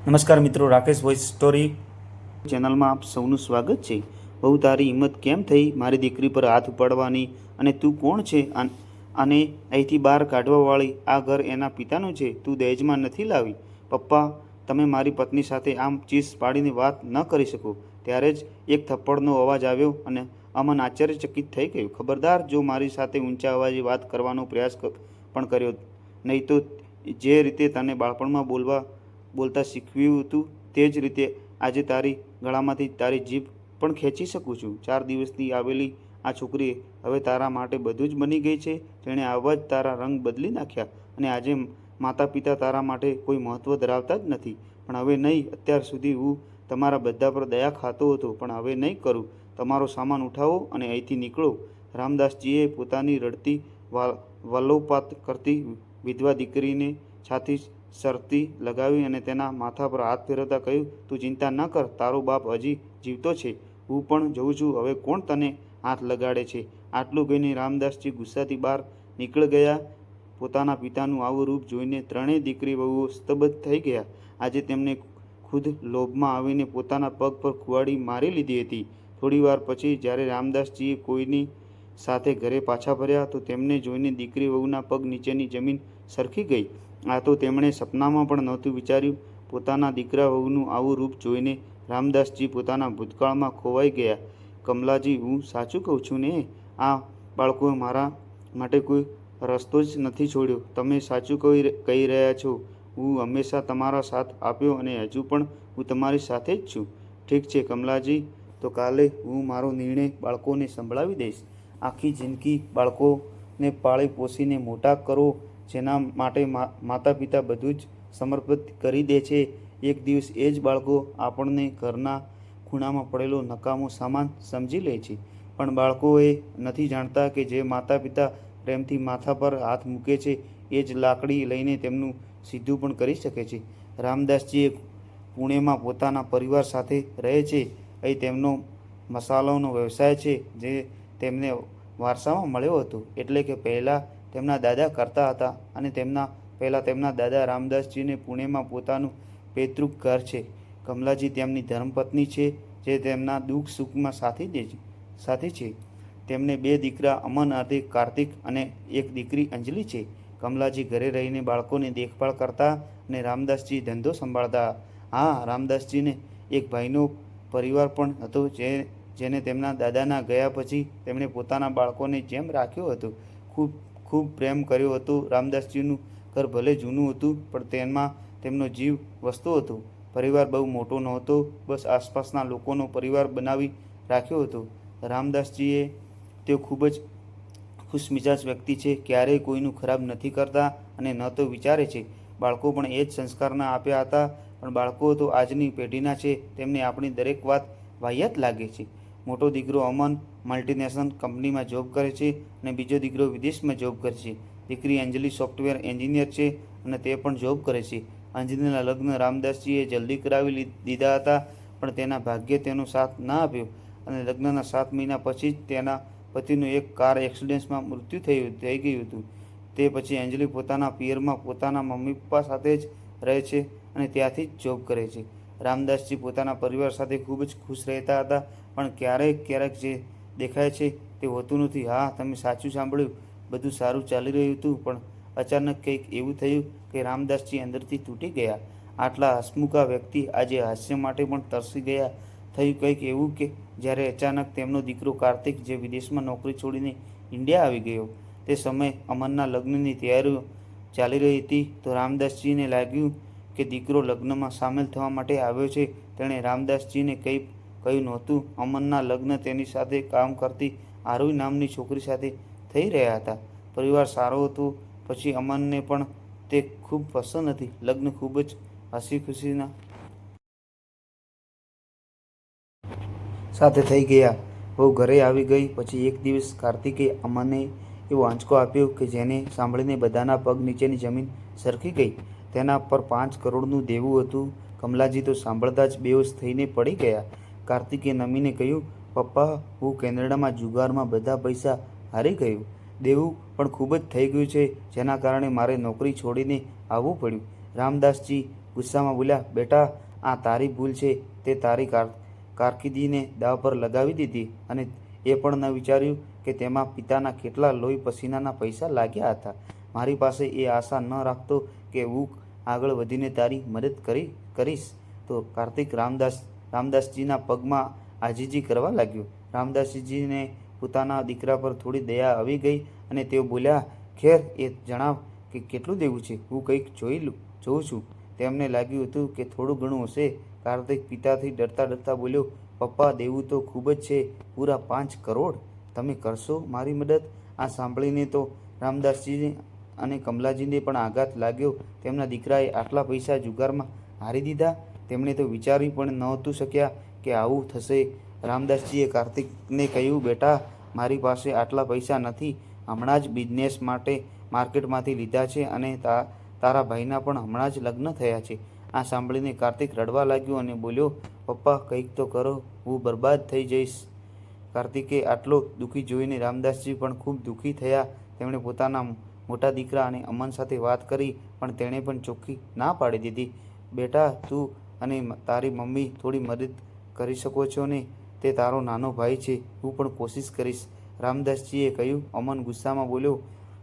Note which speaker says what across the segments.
Speaker 1: નમસ્કાર મિત્રો, Rakesh voice story ચેનલમાં આપ સૌનું સ્વાગત છે। બહુ તારી હિંમત કેમ થઈ મારી દીકરી પર હાથ ઉપાડવાની? અને તું કોણ છે અને અહીંથી બહાર કાઢવાવાળી? આ ઘર એના પિતાનું છે, તું દહેજમાં નથી લાવી। પપ્પા, તમે મારી પત્ની સાથે આમ ચીસ પાડીને વાત ન કરી શકો। ત્યારે જ એક થપ્પડનો અવાજ આવ્યો અને અમન આશ્ચર્યચકિત થઈ ગયો। ખબરદાર, જો મારી સાથે ઊંચા અવાજે વાત કરવાનો પ્રયાસ પણ કર્યો નહીં તો જે રીતે તને બાળપણમાં બોલતા શીખવ્યું હતું તે જ રીતે આજે તારી ગળામાંથી તારી જીભ પણ ખેંચી શકું છું। 4 દિવસથી આવેલી આ છોકરી હવે તારા માટે બધું જ બની ગઈ છે। તેણે આવવા જ તારા રંગ બદલી નાખ્યા અને આજે માતા પિતા તારા માટે કોઈ મહત્ત્વ ધરાવતા જ નથી। પણ હવે નહીં, અત્યાર સુધી હું તમારા બધા પર દયા ખાતો હતો, પણ હવે નહીં કરું। તમારો સામાન ઉઠાવો અને અહીંથી નીકળો। રામદાસજીએ પોતાની રડતી વલોપાત કરતી વિધવા દીકરીને છાતી શરતી લગાવી અને તેના માથા પર હાથ ફેરવતા કહ્યું, તું ચિંતા ન કર, તારો બાપ હજી જીવતો છે। હું પણ જોઉં છું હવે કોણ તને હાથ લગાડે છે। આટલું કહીને રામદાસજી ગુસ્સાથી બહાર નીકળી ગયા। પોતાના પિતાનું આવું રૂપ જોઈને ત્રણેય દીકરી વહુઓ સ્તબ્ધ થઈ ગયા। આજે તેમને ખુદ લોભમાં આવીને પોતાના પગ પર કુહાડી મારી લીધી હતી। થોડી વાર પછી જ્યારે રામદાસજીએ કોઈની સાથે ઘરે પાછા ફર્યા તો તેમને જોઈને દીકરી વહુના પગ નીચેની જમીન સરકી ગઈ। આ તો તેમણે સપનામાં પણ નહોતું વિચાર્યું। પોતાના દીકરા વહુનું આવું રૂપ જોઈને રામદાસજી પોતાના ભૂતકાળમાં ખોવાઈ ગયા। કમલાજી, હું સાચું કહું છું ને? આ બાળકોએ મારા માટે કોઈ રસ્તો જ નથી છોડ્યો। તમે સાચું કહી રહ્યા છો। હું હંમેશા તમારો સાથ આપ્યો અને હજુ પણ હું તમારી સાથે જ છું। ઠીક છે કમલાજી, તો કાલે હું મારો નિર્ણય બાળકોને સંભળાવી દઈશ। આખી જિંદગી બાળકોને પાળી પોસીને મોટા કરો, જેના માટે માતા પિતા બધું જ સમર્પિત કરી દે છે। એક દિવસ એ જ બાળકો આપણને ઘરના ખૂણામાં પડેલો નકામો સામાન સમજી લે છે। પણ બાળકો એ નથી જાણતા કે જે માતા પિતા પ્રેમથી માથા પર હાથ મૂકે છે એ જ લાકડી લઈને તેમનું સીધું પણ કરી શકે છે। રામદાસજી પુણેમાં પોતાના પરિવાર સાથે રહે છે। અહીં તેમનો મસાલાનો વ્યવસાય છે જે તેમને વારસામાં મળ્યો હતો। એટલે કે પહેલાં તેમના દાદા કરતા હતા અને તેમના દાદા રામદાસજીને પુણેમાં પોતાનું પૈતૃક ઘર છે। કમલાજી તેમની ધર્મપત્ની છે જે તેમના દુઃખ સુખમાં સાથી છે। તેમને 2 દીકરા અમન અને કાર્તિક અને એક દીકરી અંજલિ છે। કમલાજી ઘરે રહીને બાળકોની દેખભાળ કરતા અને રામદાસજી ધંધો સંભાળતા। હા, રામદાસજીને એક ભાઈનો પરિવાર પણ હતો જેને તેમના દાદાના ગયા પછી તેમણે પોતાના બાળકોની જેમ રાખ્યો હતો। ખૂબ પ્રેમ કર્યો હતો। રામદાસજીનું ઘર ભલે જૂનું હતું પણ તેમાં તેમનો જીવ વસતો હતો। પરિવાર બહુ મોટો નહોતો, બસ આસપાસના લોકોનો પરિવાર બનાવી રાખ્યો હતો। રામદાસજીએ તેઓ ખૂબ જ ખુશમિજાજ વ્યક્તિ છે, ક્યારેય કોઈનું ખરાબ નથી કરતા અને ન તો વિચારે છે। બાળકો પણ એ જ સંસ્કારના આપ્યા હતા। પણ બાળકો તો આજની પેઢીના છે, તેમને આપણી દરેક વાત વાહિયાત લાગે છે। મોટો દીકરો અમન મલ્ટીનેશનલ કંપનીમાં જોબ કરે છે અને બીજો દીકરો વિદેશમાં જોબ કરે છે। દીકરી અંજલિ સોફ્ટવેર એન્જિનિયર છે અને તે પણ જોબ કરે છે। અંજલિના લગ્ન રામદાસજીએ જલ્દી કરાવી દીધા હતા, પણ તેના ભાગ્યે તેનો સાથ ન આપ્યો અને લગ્નના 7 મહિના પછી જ તેના પતિનું એક કાર એક્સિડન્ટમાં મૃત્યુ થઈ ગયું હતું। તે પછી અંજલિ પોતાના પિયરમાં પોતાના મમ્મી પપ્પા સાથે જ રહે છે અને ત્યાંથી જ જોબ કરે છે। રામદાસજી પોતાના પરિવાર સાથે ખૂબ જ ખુશ રહેતા હતા, પણ ક્યારેક જે દેખાય છે તે હોતું નથી। હા, તમે સાચું સાંભળ્યું, બધું સારું ચાલી રહ્યું હતું, પણ અચાનક કંઈક એવું થયું કે રામદાસજી અંદરથી તૂટી ગયા। આટલા હસમુખા વ્યક્તિ આજે હાસ્ય માટે પણ તરસી ગયા। થયું કંઈક એવું કે જ્યારે અચાનક તેમનો દીકરો કાર્તિક, જે વિદેશમાં નોકરી છોડીને ઇન્ડિયા આવી ગયો, તે સમયે અમનના લગ્નની તૈયારીઓ ચાલી રહી હતી, તો રામદાસજીને લાગ્યું કે દીકરો લગ્નમાં સામેલ થવા માટે આવ્યો છે। તેણે રામદાસજીને કહ્યું નહોતું। અમનના લગ્ન તેની સાથે કામ કરતી આરોહી નામની છોકરી સાથે થઈ રહ્યા હતા। પરિવાર સારો હતો પછી અમનને પણ તે ખૂબ પસંદ હતી। લગ્ન ખૂબ જ હસી ખુશીના સાથે થઈ ગયા। વહુ ઘરે આવી ગઈ પછી એક દિવસ કાર્તિકે અમને એવો આંચકો આપ્યો કે જેને સાંભળીને બધાના પગ નીચેની જમીન સરકી ગઈ। તેના પર 5 કરોડનું દેવું હતું। કમલાજી તો સાંભળતા જ બેહોશ થઈને પડી ગયા। કાર્તિકે નમીને કહ્યું, પપ્પા, હું કેનેડામાં જુગારમાં બધા પૈસા હારી ગયો। દેવું પણ ખૂબ જ થઈ ગયું છે, જેના કારણે મારે નોકરી છોડીને આવવું પડ્યું। રામદાસજી ગુસ્સામાં બોલ્યા, બેટા આ તારી ભૂલ છે. તે તારી કારકિર્દીને દાવ પર લગાવી દીધી અને એ પણ ન વિચાર્યું કે તેમાં પિતાના કેટલા લોહી પસીનાના પૈસા લાગ્યા હતા. મારી પાસે એ આશા ન રાખતો કે હું આગળ વધીને તારી મદદ કરીશ. તો કાર્તિક રામદાસજીના પગમાં આજીજી કરવા લાગ્યો. રામદાસજીને પોતાના દીકરા પર થોડી દયા આવી ગઈ અને તેઓ બોલ્યા, ખેર એ જણાવ કે કેટલું દેવું છે, હું કંઈક જોઉં છું. તેમને લાગ્યું હતું કે થોડું ઘણું હશે. કાર્તિક પિતાથી ડરતા બોલ્યો, પપ્પા દેવું તો ખૂબ જ છે, પૂરા 5 કરોડ. તમે કરશો મારી મદદ? આ સાંભળીને તો રામદાસજી અને કમલાજીને પણ આઘાત લાગ્યો. તેમના દીકરાએ આટલા પૈસા જુગારમાં હારી દીધા. તેમણે તો વિચારી પણ નહોતું શક્યા કે આવું થશે. રામદાસજીએ કાર્તિકને કહ્યું, બેટા મારી પાસે આટલા પૈસા નથી. હમણાં જ બિઝનેસ માટે માર્કેટમાંથી લીધા છે અને તારા ભાઈના પણ હમણાં જ લગ્ન થયા છે. આ સાંભળીને કાર્તિક રડવા લાગ્યો અને બોલ્યો, પપ્પા કંઈક તો કરો, હું બરબાદ થઈ જઈશ. કાર્તિકે આટલો દુઃખી જોઈને રામદાસજી પણ ખૂબ દુઃખી થયા. તેમણે પોતાના મોટા દીકરા અને અમન સાથે વાત કરી, પણ તેણે પણ ચોખ્ખી ના પાડી દીધી. બેટા તું અને તારી મમ્મી થોડી મદદ કરી શકો છો ને? તે તારો નાનો ભાઈ છે, હું પણ કોશિશ કરીશ. રામદાસજીએ કહ્યું. અમન ગુસ્સામાં બોલ્યો,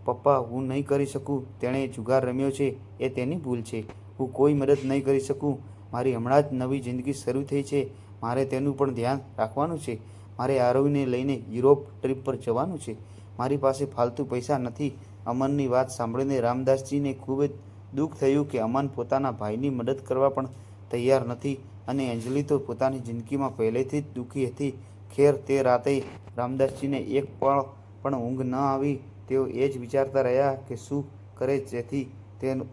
Speaker 1: પપ્પા હું નહીં કરી શકું. તેણે જુગાર રમ્યો છે, એ તેની ભૂલ છે. હું કોઈ મદદ નહીં કરી શકું. મારી હમણાં જ નવી જિંદગી શરૂ થઈ છે. મારે તેનું પણ ધ્યાન રાખવાનું છે. મારે આરોહીને લઈને યુરોપ ટ્રીપ પર જવાનું છે. મારી પાસે ફાલતુ પૈસા નથી. અમનની વાત સાંભળીને રામદાસજીને ખૂબ જ દુઃખ થયું કે અમન પોતાના ભાઈની મદદ કરવા પણ તૈયાર નથી અને અંજલિ તો પોતાની જિંદગીમાં પહેલેથી જ દુઃખી હતી. ખેર તે રાતે રામદાસજીને એક પળ પણ ઊંઘ ન આવી. તેઓ એ જ વિચારતા રહ્યા કે શું કરે જેથી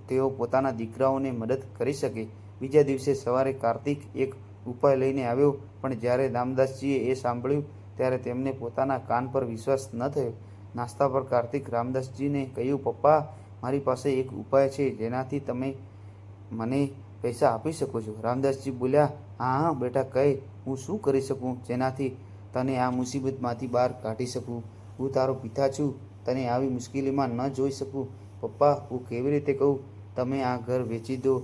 Speaker 1: તેઓ પોતાના દીકરાઓને મદદ કરી શકે. બીજા દિવસે સવારે કાર્તિક એક ઉપાય લઈને આવ્યો, પણ જ્યારે રામદાસજીએ એ સાંભળ્યું ત્યારે તેમને પોતાના કાન પર વિશ્વાસ ન થયો. નાસ્તા પર કાર્તિક રામદાસજીને કહ્યું, પપ્પા મારી પાસે એક ઉપાય છે જેનાથી તમે મને પૈસા આપી શકો છો. રામદાસજી બોલ્યા, હા બેટા કહે, હું શું કરી શકું જેનાથી તને આ મુસીબતમાંથી બહાર કાઢી શકું? હું તારો પિતા છું, તને આવી મુશ્કેલીમાં ન જોઈ શકું. પપ્પા હું કેવી રીતે કહું? તમે આ ઘર વેચી દો,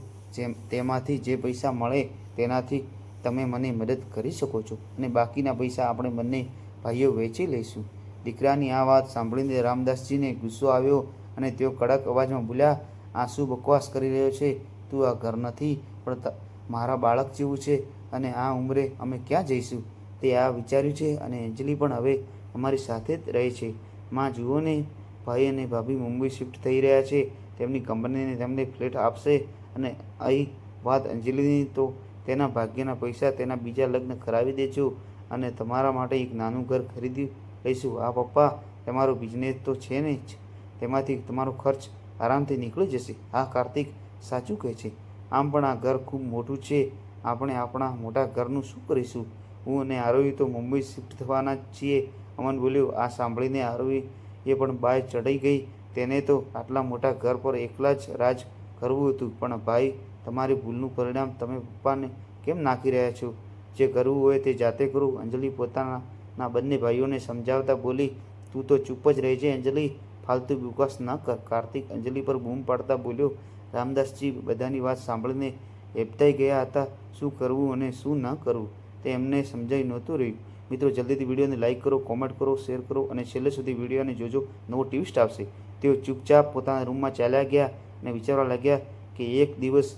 Speaker 1: તેમાંથી જે પૈસા મળે તેનાથી તમે મને મદદ કરી શકો છો અને બાકીના પૈસા આપણે બંને ભાઈઓ વેચી લઈશું. દીકરાની આ વાત સાંભળીને રામદાસજીને ગુસ્સો આવ્યો અને તેઓ કડક અવાજમાં બોલ્યા, આ શું બકવાસ કરી રહ્યો છે? તું આ ઘર નથી પણ મારા બાળક જેવું છે અને આ ઉંમરે અમે ક્યાં જઈશું? તે આ વિચાર્યું છે અને અંજલિ પણ હવે અમારી સાથે જ રહે છે. માં જુઓ ને, ભાઈ અને ભાભી મુંબઈ શિફ્ટ થઈ રહ્યા છે. તેમની કંપનીને તેમને ફ્લેટ આપશે અને અહીં વાત અંજલિની તો તેના ભાગ્યના પૈસા તેના બીજા લગ્ન કરાવી દેજો અને તમારા માટે એક નાનું ઘર ખરીદી લઈશું. આ પપ્પા તમારો બિઝનેસ તો છે ને જ, તેમાંથી તમારો ખર્ચ આરામથી નીકળી જશે. આ કાર્તિક સાચું કહે છે. આમ પણ આ ઘર ખૂબ મોટું છે. આપણે આપણા મોટા ઘરનું શું કરીશું? હું અને આરોહી તો મુંબઈ શિફ્ટ થવાના જ છીએ. અમન બોલ્યો. આ સાંભળીને આરોહી એ પણ બાય ચડી ગઈ. તેને તો આટલા મોટા ઘર પર એકલા જ રાજ કરવું હતું. પણ ભાઈ તમારી ભૂલનું પરિણામ તમે પપ્પાને કેમ નાખી રહ્યા છો? જે કરવું હોય તે જાતે કરો. અંજલિ પોતાના બંને ભાઈઓને સમજાવતા બોલી, તું તો ચૂપ જ રહેજે અંજલિ, ફાલતુ બકવાસ ન કર. કાર્તિક અંજલિ પર બૂમ પાડતા બોલ્યો. રામદાસજી બધાની વાત સાંભળીને હેબતાઈ ગયા હતા. શું કરવું અને શું ન કરવું તે એમને સમજાઈ નહોતું રહ્યું. મિત્રો જલ્દીથી વિડીયોને લાઇક કરો, કોમેન્ટ કરો, શેર કરો અને છેલ્લે સુધી વિડીયોને જોજો, નવો ટ્વિસ્ટ આવશે. તેઓ ચૂપચાપ પોતાના રૂમમાં ચાલ્યા ગયા અને વિચારવા લાગ્યા કે એક દિવસ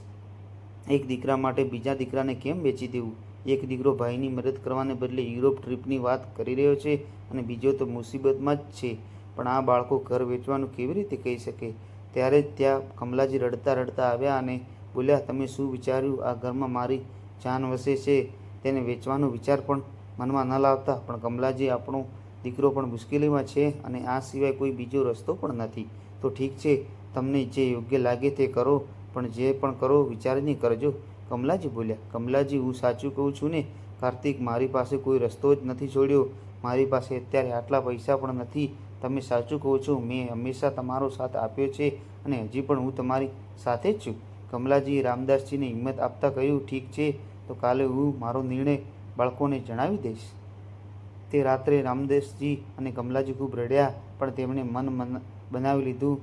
Speaker 1: એક દીકરા માટે બીજા દીકરાને કેમ વેચી દેવું? એક દીકરો ભાઈની મદદ કરવાને બદલે યુરોપ ટ્રીપની વાત કરી રહ્યો છે અને બીજો તો મુસીબતમાં જ છે. પણ આ બાળકો ઘર વેચવાનું કેવી રીતે કહી શકે? ત્યારે જ ત્યાં કમલાજી રડતા આવ્યા અને બોલ્યા, તમે શું વિચાર્યું? આ ઘરમાં મારી જાન વસે છે. તેને વેચવાનો વિચાર પણ મનમાં ન લાવતા. પણ કમલાજી આપણો દીકરો પણ મુશ્કેલીમાં છે અને આ સિવાય કોઈ બીજો રસ્તો પણ નથી. તો ઠીક છે, તમને જે યોગ્ય લાગે તે કરો, પણ જે પણ કરો વિચારીને કરજો. કમલાજી બોલ્યા. કમલાજી હું સાચું કહું છું ને કાર્તિક, મારી પાસે કોઈ રસ્તો જ નથી છોડ્યો. મારી પાસે અત્યારે આટલા પૈસા પણ નથી. તમે સાચું કહો છો. મેં હંમેશા તમારો સાથ આપ્યો છે અને હજી પણ હું તમારી સાથે જ છું. કમલાજીએ રામદાસજીને હિંમત આપતા કહ્યું, ઠીક છે, તો કાલે હું મારો નિર્ણય બાળકોને જણાવી દઈશ. તે રાત્રે રામદાસજી અને કમલાજી ખૂબ રડ્યા, પણ તેમણે બનાવી લીધું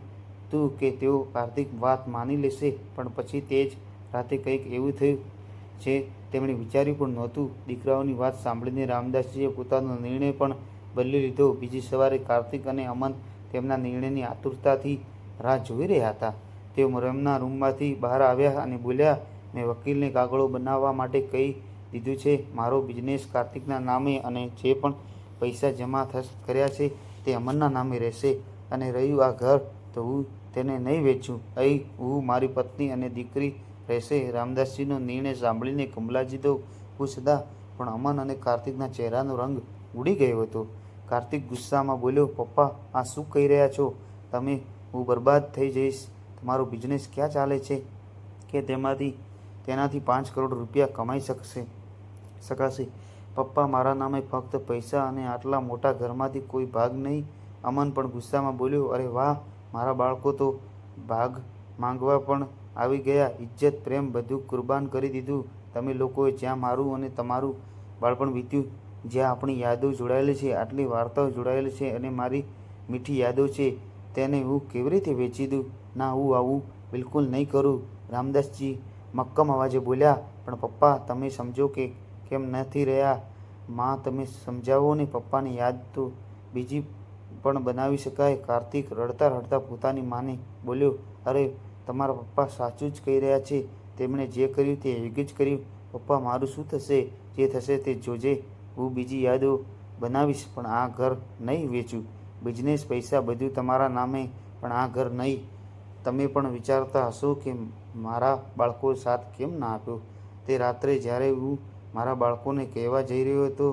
Speaker 1: હતું કે તેઓ કાર્તિક વાત માની લેશે. પણ પછી તે જ રાતે કંઈક એવું થયું જે તેમણે વિચાર્યું પણ નહોતું. દીકરાઓની વાત સાંભળીને રામદાસજીએ પોતાનો નિર્ણય પણ બદલી લીધો. બીજી સવારે કાર્તિક અને અમન તેમના નિર્ણયની આતુરતાથી રાહ જોઈ રહ્યા હતા. તેઓ તેમના રૂમમાંથી બહાર આવ્યા અને બોલ્યા, મેં વકીલને કાગળો બનાવવા માટે કહી દીધું છે. મારો બિઝનેસ કાર્તિકના નામે અને જે પણ પૈસા જમા કર્યા છે તે અમનના નામે રહેશે. અને રહ્યું આ ઘર, તો હું તેને નહીં વેચું. અહીં હું, મારી પત્ની અને દીકરી રહેશે. રામદાસજીનો નિર્ણય સાંભળીને કમલાજી તો ખુશ હતા, પણ અમન અને કાર્તિકના ચહેરાનો રંગ ઉડી ગયો હતો. કાર્તિક ગુસ્સામાં બોલ્યો, પપ્પા, આ શું કહી રહ્યા છો તમે? હું બરબાદ થઈ જઈશ. તમારો બિઝનેસ ક્યાં ચાલે છે કે તેનાથી 5 કરોડ રૂપિયા કમાઈ શકાશે? પપ્પા, મારા નામે ફક્ત પૈસા અને આટલા મોટા ઘરમાંથી કોઈ ભાગ નહીં. અમન પણ ગુસ્સામાં બોલ્યો, અરે વાહ, મારા બાળકો તો ભાગ માંગવા પણ આવી ગયા. ઇજ્જત, પ્રેમ બધું કુરબાન કરી દીધું તમે લોકોએ. જ્યાં મારું અને તમારું બાળપણ વીત્યું, જ્યાં આપણી યાદો જોડાયેલી છે, આટલી વાર્તાઓ જોડાયેલી છે અને મારી મીઠી યાદો છે, તેને હું કેવી રીતે વેચી દઉં? ના, હું આવું બિલકુલ નહીં કરું. રામદાસજી મક્કમ અવાજે બોલ્યા. પણ પપ્પા, તમે સમજો કે કેમ નથી રહ્યા? માં, તમે સમજાવો ને. પપ્પાની યાદ તો બીજી પણ બનાવી શકાય. કાર્તિક રડતા રડતા પોતાની માને બોલ્યો, અરે તમારા પપ્પા સાચું જ કહી રહ્યા છે. તેમણે જે કર્યું તે યોગ્ય જ કર્યું. પપ્પા, મારું શું થશે? જે થશે તે જોજે. હું બીજી યાદો બનાવીશ, પણ આ ઘર નહીં વેચું. બિઝનેસ, પૈસા બધું તમારા નામે, પણ આ ઘર નહીં. તમે પણ વિચારતા હશો કે મારા બાળકોએ સાથ કેમ ના આપ્યો? તે રાત્રે જ્યારે હું મારા બાળકોને કહેવા જઈ રહ્યો હતો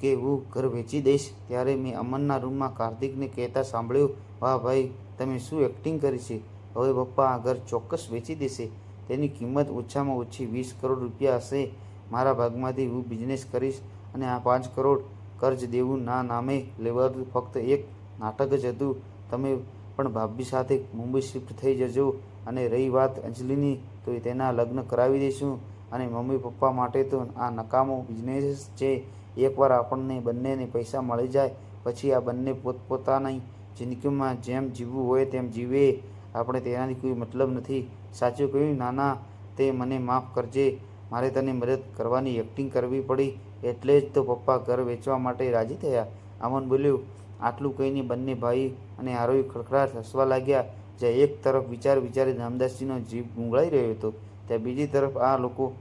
Speaker 1: કે હું ઘર વેચી દઈશ, ત્યારે મેં અમનના રૂમમાં કાર્તિકને કહેતા સાંભળ્યું, વાહ ભાઈ, તમે શું એક્ટિંગ કરી છે. હવે પપ્પા આ ઘર ચોક્કસ વેચી દેશે. તેની કિંમત ઓછામાં ઓછી 20 કરોડ રૂપિયા હશે. મારા ભાગમાંથી હું બિઝનેસ કરીશ અને આ 5 કરોડ કર્જ દેવું ના નામે લેવાતું ફક્ત એક નાટક જ હતું. તમે પણ ભાભી સાથે મુંબઈ શિફ્ટ થઈ જજો. અને રહી વાત અંજલિની, તો તેના લગ્ન કરાવી દઈશું. અને મમ્મી પપ્પા માટે તો આ નકામો બિઝનેસ છે. એકવાર આપણને બંનેને પૈસા મળી જાય પછી આ બંને પોતપોતાની જિંદગીમાં જેમ જીવવું હોય તેમ જીવે. આપણે તેનાથી કોઈ મતલબ નથી. સાચું કહ્યું નાના? તે મને માફ કરજે. મારે તને મદદ કરવાની એક્ટિંગ કરવી પડી, એટલે જ તો પપ્પા ઘર વેચવા માટે રાજી થયા. અમન બોલ્યો. આટલું કહીને બંને ભાઈ અને આરોહી ખડખડાટ હસવા લાગ્યા. જ્યાં એક તરફ વિચારી રામદાસજીનો જીભ ગુંગળાઈ રહ્યો હતો, ત્યાં બીજી તરફ આ લોકો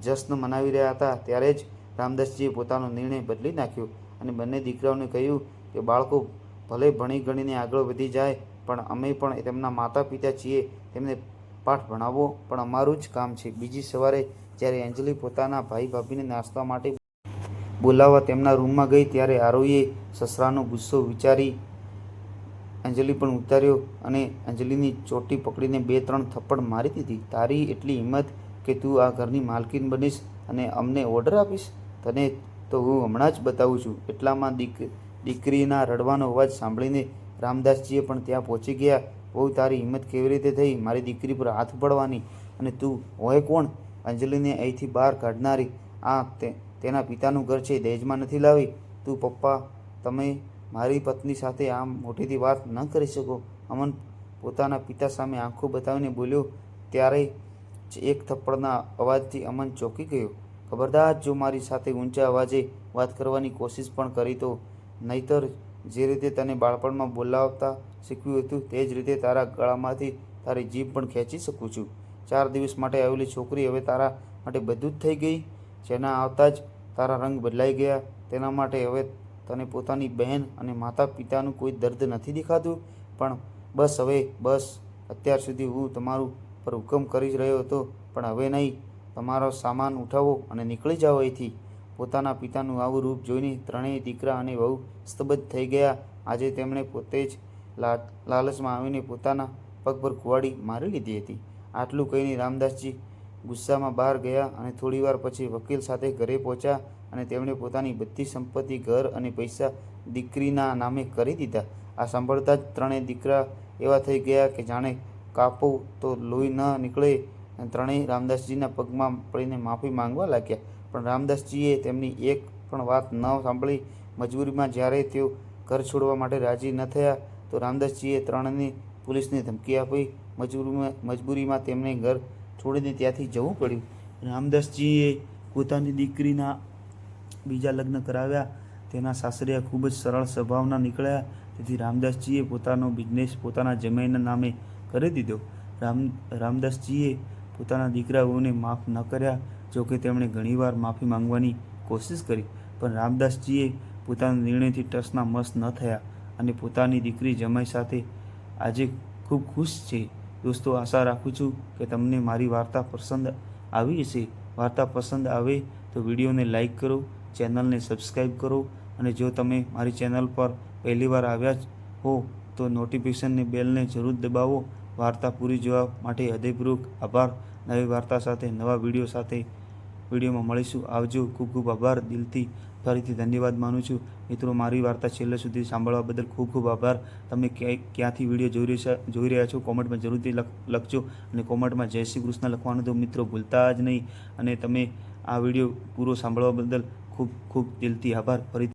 Speaker 1: જશ્ન મનાવી રહ્યા હતા. ત્યારે જ રામદાસજીએ પોતાનો નિર્ણય બદલી નાખ્યો અને બંને દીકરાઓને કહ્યું કે બાળકો ભલે ભણી ગણીને આગળ વધી જાય, પણ અમે પણ તેમના માતા પિતા છીએ. તેમને પાઠ ભણાવવો પણ અમારું જ કામ છે. બીજી સવારે જ્યારે અંજલિ પોતાના ભાઈ ભાભીને નાસ્તા માટે બોલાવવા તેમના રૂમમાં ગઈ, ત્યારે આરોહીએ સસરાનો ગુસ્સો વિચારી અંજલિ પણ ઉતાર્યો અને અંજલિની ચોટી પકડીને 2-3 થપ્પડ મારી દીધી. તારી એટલી હિંમત કે તું આ ઘરની માલકીન બનીશ અને અમને ઓર્ડર આપીશ? તને તો હું હમણાં જ બતાવું છું. એટલામાં દીકરીના રડવાનો અવાજ સાંભળીને રામદાસજીએ પણ ત્યાં પહોંચી ગયા. બહુ તારી હિંમત કેવી રીતે થઈ મારી દીકરી પર હાથ ઉપાડવાની? અને તું હોય કોણ? અંજલિને અહીંથી બહાર કાઢનારી? આ તેના પિતાનું ઘર છે, દહેજમાં નથી લાવી. તું પપ્પા, તમે મારી પત્ની સાથે આમ મોટેથી વાત ન કરી શકો. અમન પોતાના પિતા સામે આંખો બતાવીને બોલ્યો. ત્યારે જ એક થપ્પડના અવાજથી અમન ચોંકી ગયો. ખબરદાર, જો મારી સાથે ઊંચા અવાજે વાત કરવાની કોશિશ પણ કરી તો નહીંતર જે રીતે તને બાળપણમાં બોલાવતા શીખવ્યું હતું તે જ રીતે તારા ગળામાંથી તારી જીભ પણ ખેંચી શકું છું. 4 દિવસ માટે આવેલી છોકરી હવે તારા માટે બધું જ થઈ ગઈ. જેના આવતા જ તારા રંગ બદલાઈ ગયા. તેના માટે હવે તને પોતાની બહેન અને માતા પિતાનું કોઈ દર્દ નથી દેખાતું? પણ બસ હવે, બસ. અત્યાર સુધી હું તમારું પર હુકમ કરી રહ્યો હતો, પણ હવે નહીં. તમારો સામાન ઉઠાવો અને નીકળી જાઓ અહીંથી. પોતાના પિતાનું આવું રૂપ જોઈને ત્રણેય દીકરા અને વહુ સ્તબ્ધ થઈ ગયા. આજે તેમણે પોતે જ લાલચમાં આવીને પોતાના પગ પર કુહાડી મારી લીધી હતી. આટલું કહીને રામદાસજી ગુસ્સામાં બહાર ગયા અને થોડીવાર પછી વકીલ સાથે ઘરે પહોંચ્યા અને તેમણે પોતાની બધી સંપત્તિ, ઘર અને પૈસા દીકરીના નામે કરી દીધા. આ સાંભળતા જ ત્રણેય દીકરા એવા થઈ ગયા કે જાણે કાપો તો લોહી ન નીકળે. ત્રણેય રામદાસજીના પગમાં પડીને માફી માંગવા લાગ્યા, પણ રામદાસજીએ તેમની એક પણ વાત ન સાંભળી. મજબૂરીમાં જ્યારે તેઓ ઘર છોડવા માટે રાજી ન થયા, તો રામદાસજીએ ત્રણેયને પોલીસને ધમકી આપી. મજબૂરીમાં તેમણે ઘર છોડીને ત્યાંથી જવું પડ્યું. રામદાસજીએ પોતાની દીકરીના બીજા લગ્ન કરાવ્યા. તેના સાસરિયા ખૂબ જ સરળ સ્વભાવના નીકળ્યા. તેથી રામદાસજીએ પોતાનો બિઝનેસ પોતાના જમાઈના નામે કરી દીધો. રામદાસજીએ પોતાના દીકરાઓને માફ ન કર્યા. જોકે તેમણે ઘણીવાર માફી માંગવાની કોશિશ કરી, પણ રામદાસજીએ પોતાના નિર્ણયથી ટસના મસ ન થયા અને પોતાની દીકરી જમાઈ સાથે આજે ખૂબ ખુશ છે. દોસ્તો, આશા રાખું છું કે તમને મારી વાર્તા પસંદ આવી હશે. વાર્તા પસંદ આવે તો વિડીયોને લાઈક કરો, ચેનલને સબસ્ક્રાઈબ કરો અને જો તમે મારી ચેનલ પર પહેલીવાર આવ્યા હો તો નોટિફિકેશનની બેલને જરૂર દબાવો. વાર્તા પૂરી જોવા માટે હૃદયપૂર્વક આભાર. નવી વાર્તા સાથે નવા વિડીયો સાથે વિડીયોમાં મળીશું. આવજો. ખૂબ ખૂબ આભાર. દિલથી ફરીથી ધન્યવાદ માનું છું. મિત્રો, મારી વાર્તા છેલ્લે સુધી સાંભળવા બદલ ખૂબ ખૂબ આભાર. તમે ક્યાંથી વિડીયો જોઈ રહ્યા છો કોમેન્ટમાં જરૂરથી લખજો અને કોમેન્ટમાં જય શ્રી કૃષ્ણ લખવાનું તો મિત્રો ભૂલતા જ નહીં. અને તમે આ વિડીયો પૂરો સાંભળવા બદલ ખૂબ ખૂબ દિલથી આભાર. ફરી